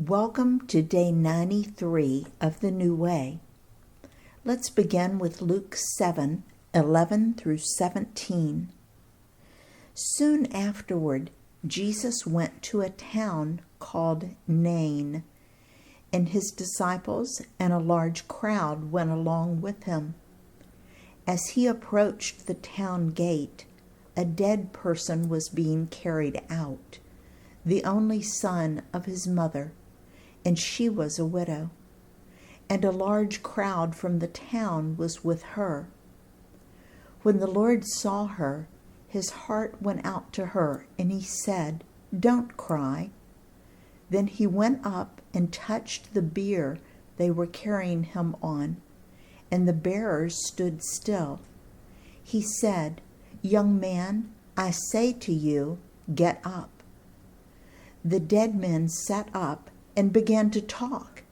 Welcome to day 93 of the New Way. Let's begin with Luke 7:11 through 17. Soon afterward, Jesus went to a town called Nain, and his disciples and a large crowd went along with him. As he approached the town gate, a dead person was being carried out, the only son of his mother, and she was a widow, and a large crowd from the town was with her. When the Lord saw her, his heart went out to her, and he said, "Don't cry." Then he went up and touched the bier they were carrying him on, and the bearers stood still. He said, "Young man, I say to you, get up." The dead man sat up and began to talk,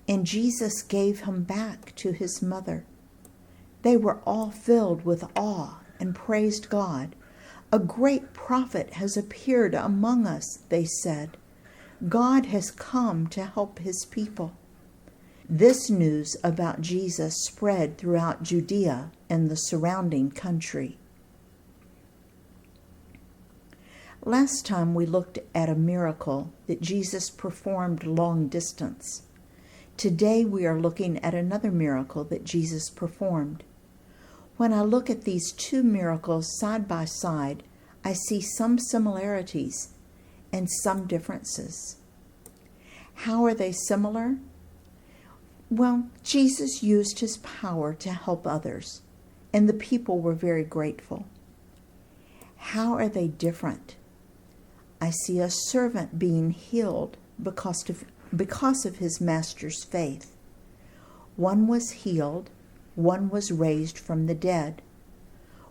and Jesus gave him back to his mother. They were all filled with awe and praised God. "A great prophet has appeared among us," they said. "God has come to help his people." This news about Jesus spread throughout Judea and the surrounding country. Last time we looked at a miracle that Jesus performed long distance. Today we are looking at another miracle that Jesus performed. When I look at these two miracles side by side, I see some similarities and some differences. How are they similar? Well, Jesus used his power to help others, and the people were very grateful. How are they different? I see a servant being healed because of his master's faith. One was healed, one was raised from the dead.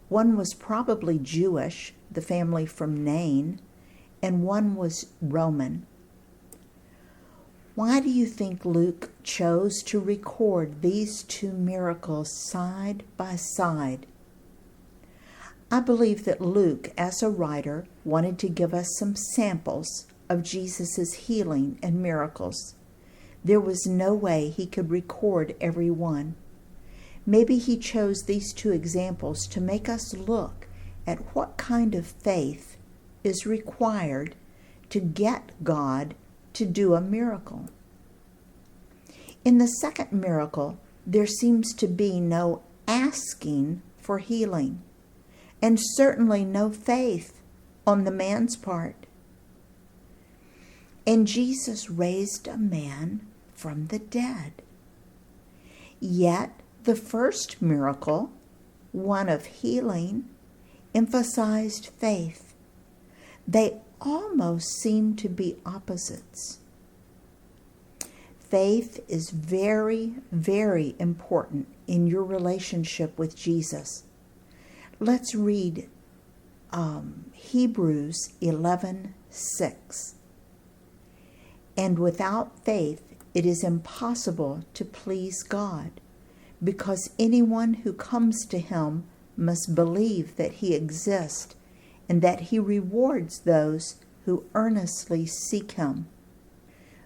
One was probably Jewish, the family from Nain, and one was Roman. Why do you think Luke chose to record these two miracles side by side? I believe that Luke, as a writer, wanted to give us some samples of Jesus' healing and miracles. There was no way he could record every one. Maybe he chose these two examples to make us look at what kind of faith is required to get God to do a miracle. In the second miracle, there seems to be no asking for healing, and certainly no faith on the man's part. And Jesus raised a man from the dead. Yet the first miracle, one of healing, emphasized faith. They almost seem to be opposites. Faith is very, very important in your relationship with Jesus. Let's read Hebrews 11:6. "And without faith it is impossible to please God, because anyone who comes to him must believe that he exists and that he rewards those who earnestly seek him."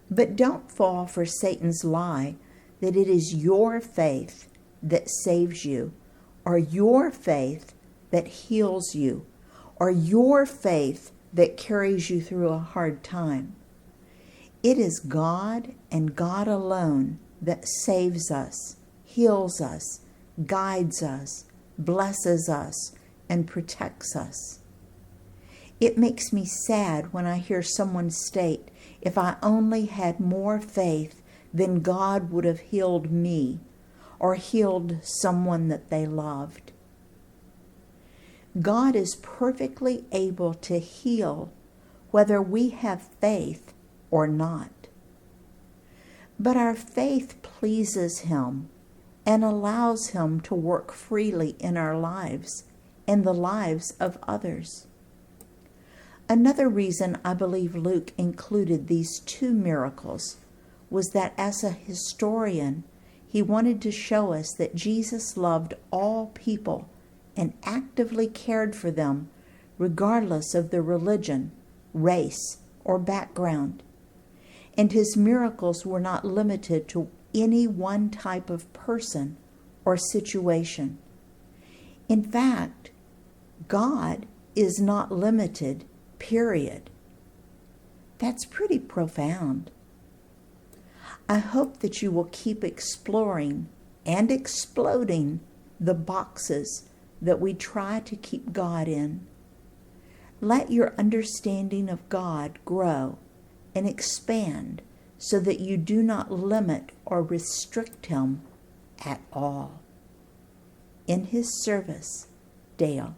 But don't fall for Satan's lie that it is your faith that saves you, or your faith that heals you, or your faith that carries you through a hard time. It is God and God alone that saves us, heals us, guides us, blesses us, and protects us. It makes me sad when I hear someone state, "If I only had more faith, then God would have healed me," or healed someone that they loved. God is perfectly able to heal whether we have faith or not. But our faith pleases him and allows him to work freely in our lives and the lives of others. Another reason I believe Luke included these two miracles was that as a historian, he wanted to show us that Jesus loved all people and actively cared for them regardless of their religion, race, or background. and his miracles were not limited to any one type of person or situation. In fact, God is not limited, period. That's pretty profound. I hope that you will keep exploring and exploding the boxes that we try to keep God in. Let your understanding of God grow and expand so that you do not limit or restrict him at all. In his service, Dale.